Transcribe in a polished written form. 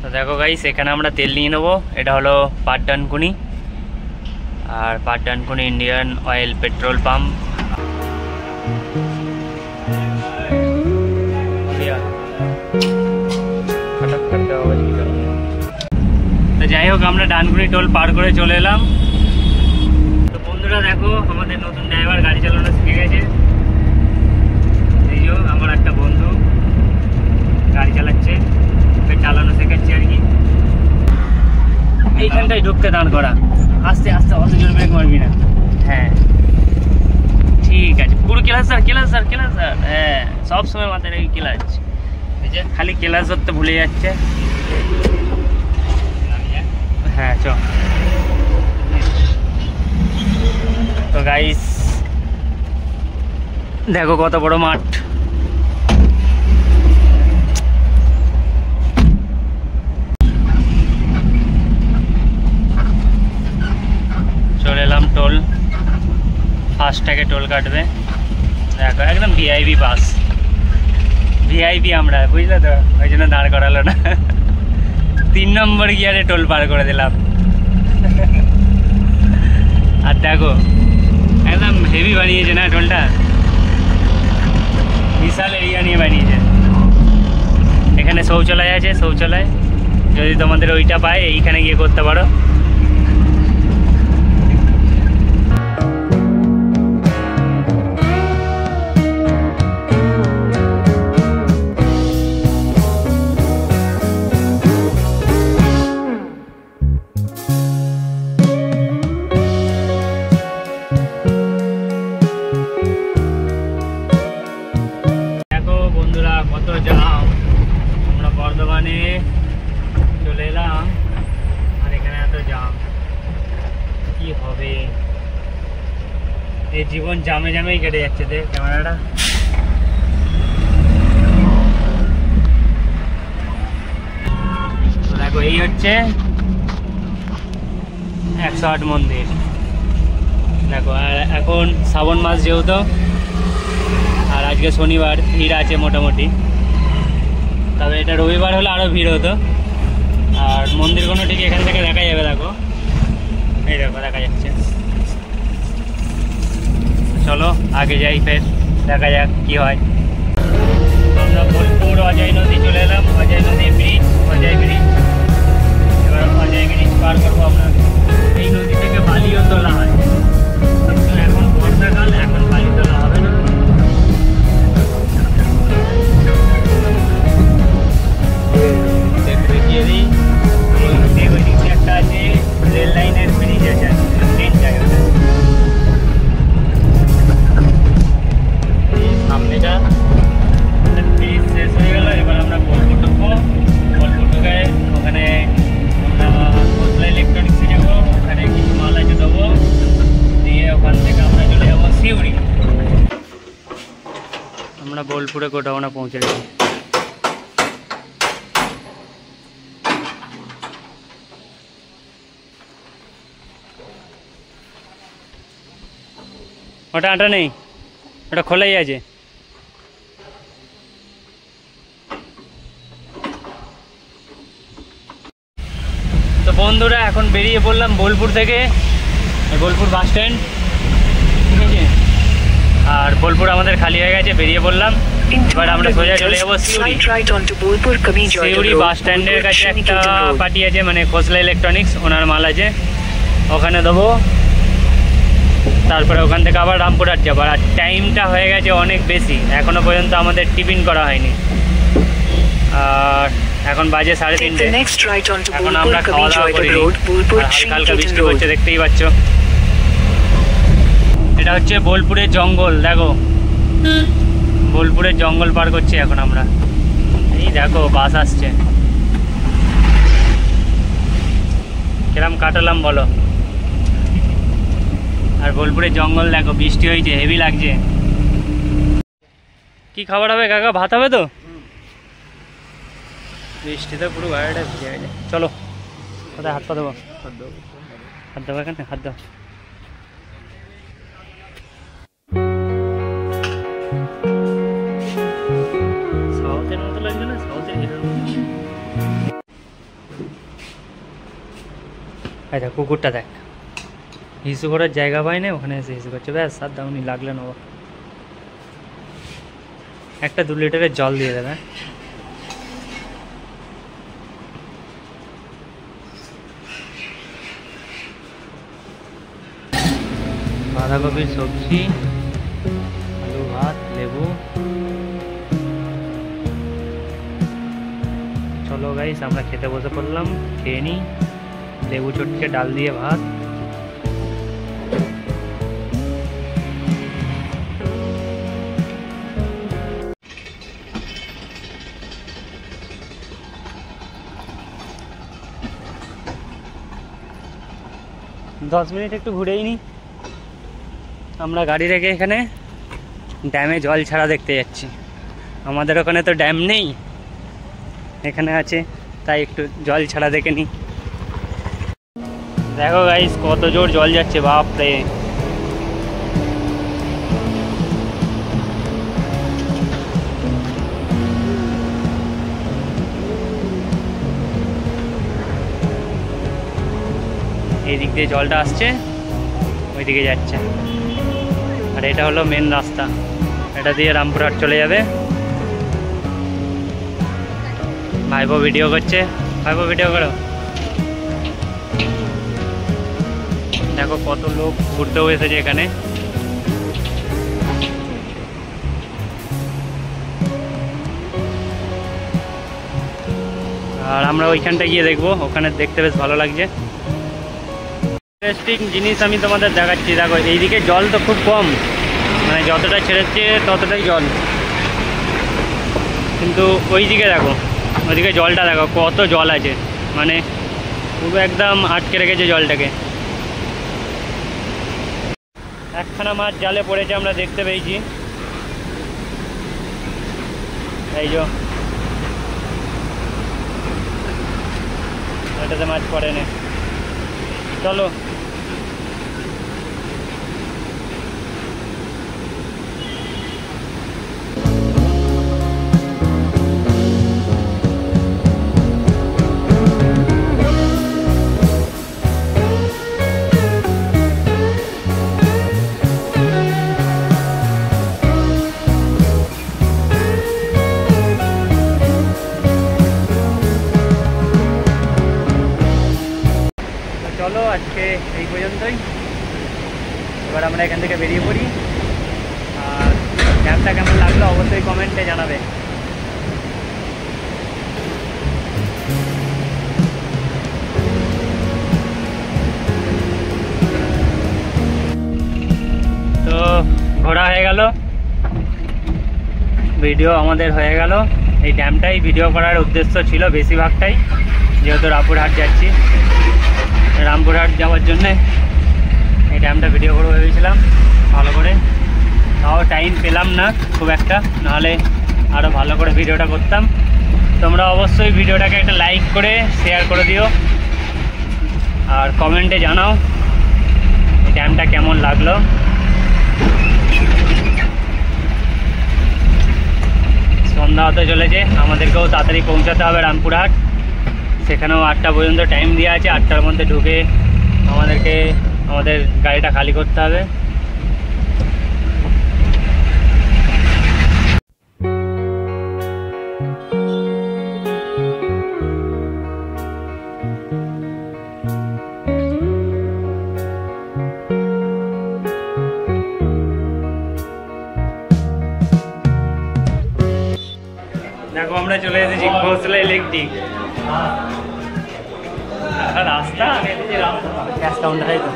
তো দেখো গাইস, এখানে আমরা তেল নিয়ে নেবো। এটা হলো পাটডানকুনি, আর পাটডানকুনি ইন্ডিয়ান অয়েল পেট্রোল পাম্প। তো যাই হোক, আমরা ডানকুনি টোল পার করে চলে এলাম। তো বন্ধুরা দেখো, আমাদের নতুন ড্রাইভার গাড়ি চালানো শিখে গেছে। এই যে আমার একটা বন্ধু গাড়ি চালাচ্ছে, ওকে চালানো শেখাচ্ছে আর কি। এইখানটায় ঢুকতে দাঁড় করা, আস্তে আস্তে, অত জোর ব্রেক মারবি না। হ্যাঁ ঠিক আছে, পুরো class sir, class sir, class sir. হ্যাঁ, সবসময় মাথায় রেখে ক্লাস। এই যে খালি ক্লাস ধরতে ভুলে যাচ্ছে। হ্যাঁ চ। তো গাইস দেখো কত বড় মাঠ। চলে এলাম টোল, ফার্স্টটাকে টোল কাটবে। দেখো একদম ভিআইপি বাস, ভিআইপি আমরা, বুঝলে তো, ওই জন্য দাঁড় করালো না। 3 নম্বর গিয়ারে টোল পার করে দিলাম। আর দেখো একদম হেভি বানিয়েছে না টোলটা, বিশাল এরিয়া নিয়ে বানিয়েছে। এখানে শৌচালয় আছে, শৌচালয় যদি তোমাদের ওইটা পায় এইখানে গিয়ে করতে পারো। কত জাম, আমরা বর্ধমানে চলে এলাম আর এখানে এত জাম, কি হবে? এই জীবন জামে জামেই কেটে যাচ্ছে। দেখ ক্যামেরাটা, দেখো এই হচ্ছে 108 মন্দির। দেখো, আর এখন শ্রাবণ মাস যেহেতু, আর আজকে শনিবার, ভিড় আছে মোটামুটি। তবে এটা রবিবার হলে আরও ভিড় হতো। আর মন্দিরগুলো ঠিক এখান থেকে দেখা যাবে। দেখো, এই দেখো দেখা যাচ্ছে। চলো আগে যাই, ফের দেখা যাক কি হয়। আমরা বোলপুর অজয় নদী চলে এলাম, অজয় নদী ব্রিজ, অজয় ব্রিজ। এবার অজয় ব্রিজ পার করবো আমরা। এই নদী থেকে বালিও তোলা হয়, কিন্তু এখন বর্ষাকাল, এখন বালি তোলা হবে না। একটা আছে রেল লাইনের ব্রিজ আছে, ট্রেন জায়গাটা সামনেটা ব্রিজ শেষ হয়ে গেল। এবার আমরা বোলপুর ঢুকবো। বোলপুর ঢুকে ওখানে খোসলা ইলেকট্রনিক্সে যাবো, ওখানে কিছু মাল আছে দেবো, দিয়ে ওখান থেকে আমরা চলে যাবো সিউড়ি। আমরা বোলপুরে গোডাউনে পৌঁছে গেছি। ওটা আটা নেই, ওটা খোলাই আছে। তো বন্ধুরা এখন বেরিয়ে পড়লাম বোলপুর থেকে, বোলপুর বাস স্ট্যান্ড, ঠিক আছে। আর বোলপুর আমাদের খালি হয়ে গেছে, বেরিয়ে পড়লাম। এবার আমরা সোজা চলে যাবো সিউড়ি। সিউড়ি বাস স্ট্যান্ডের কাছে একটা পার্টি আছে, মানে খোসলা ইলেকট্রনিক্স, ওনার মাল আছে, ওখানে দেবো। তারপরে ওখান থেকে আবার রামপুরহাট যাবো। আর টাইমটা হয়ে গেছে অনেক বেশি, এখনও পর্যন্ত আমাদের টিফিন করা হয়নি। আর এখন বাজে 3:30। এখন আমরা খাওয়া দাওয়া করিনি, হালকা হালকা বৃষ্টি হচ্ছে, দেখতেই পাচ্ছ। এটা হচ্ছে বোলপুরের জঙ্গল। দেখো, বোলপুরের জঙ্গল পার করছি এখন আমরা। এই দেখো বাস আসছে, কিরম কাটালাম বলো। আর বোলপুরের জঙ্গল দেখো, বৃষ্টি হয়েছে, হেভি লাগছে। কি খাবার হবে কাকা? ভাত হবে তো? বৃষ্টিতে পুরো গাড়িটা ভিজে গেছে। চলো কোথায় হাত পা দেবো? হাত দেবো এখানে, হাত দাও। সাউথের মতো লাগছে না? সাউথের হিরোর মতো। আচ্ছা কুকুরটা দেখ, হিসু করার জায়গা পায় না, ওখানে এসে হিসু করছে। ব্যাস আর দাউনি লাগলে নেবো। একটা 2 লিটারের জল দিয়ে দেবে। বাঁধাকপির সবজি, আলু ভাত, লেবু। চলো গাইস আমরা খেতে বসে পড়লাম, খেয়ে নিই। লেবু চটকে ডাল দিয়ে ভাত। 10 মিনিট একটু ঘুরেই নিই। আমরা গাড়ি রেখে এখানে ড্যামে জল ছাড়া দেখতে যাচ্ছি। আমাদের ওখানে তো ড্যাম নেই, এখানে আছে, তাই একটু জল ছাড়া দেখে নিই। দেখো গাইস কত জোর জল যাচ্ছে, বাপ রে। এই দিক দিয়ে জলটা আসছে, ওইদিকে যাচ্ছে। আর এটা হলো মেন রাস্তা, এটা দিয়ে রামপুরহাট চলে যাবে। ভাইপো ভিডিও করছে, ভাইপো ভিডিও করো। দেখো কত লোক ঘুরতেও এসেছে এখানে। আর আমরা ওইখানটা গিয়ে দেখবো, ওখানে দেখতে বেশ ভালো লাগছে। ইন্টারেস্টিং জিনিস আমি তোমাদের দেখাচ্ছি। দেখো এইদিকে জল তো খুব কম, মানে যতটা ছেড়েছে ততটাই জল, কিন্তু ওইদিকে দেখো, ওইদিকে জলটা দেখো কত জল আছে, মানে পুরো একদম আটকে রেখেছে জলটাকে। একখানা মাছ জালে পড়েছে, আমরা দেখতে পেয়েছি। এই যে এটাতে মাছ পড়ে না। চলো চলো আজকে এই পর্যন্তই। এবার আমরা এখান থেকে বেরিয়ে পড়ি। আর ড্যামটা কেমন লাগলো অবশ্যই কমেন্টে জানাবে। তো ঘোরা হয়ে গেল, ভিডিও আমাদের হয়ে গেল। এই ড্যামটাই ভিডিও করার উদ্দেশ্য ছিল বেশিরভাগটাই, যেহেতু রামপুরহাট যাচ্ছি। রামপুরহাট যাওয়ার জন্যে এই ড্যামটা ভিডিও করে ভেবেছিলাম ভালো করে, তাও টাইম পেলাম না খুব একটা, নাহলে আরও ভালো করে ভিডিওটা করতাম। তোমরা অবশ্যই ভিডিওটাকে একটা লাইক করে শেয়ার করে দিও, আর কমেন্টে জানাও এই ড্যামটা কেমন লাগলো। সন্ধ্যা হতে চলেছে, আমাদেরকেও তাড়াতাড়ি পৌঁছাতে হবে রামপুরহাট। সেখানেও 8টা পর্যন্ত টাইম দেওয়া আছে, 8টার মধ্যে ঢুকে আমাদেরকে আমাদের গাড়িটা খালি করতে হবে। দেখো আমরা চলে এসেছি ঘোষলা ইলেকট্রিক। রাস্তা ক্যাশ কাউন্টার, তাই তো।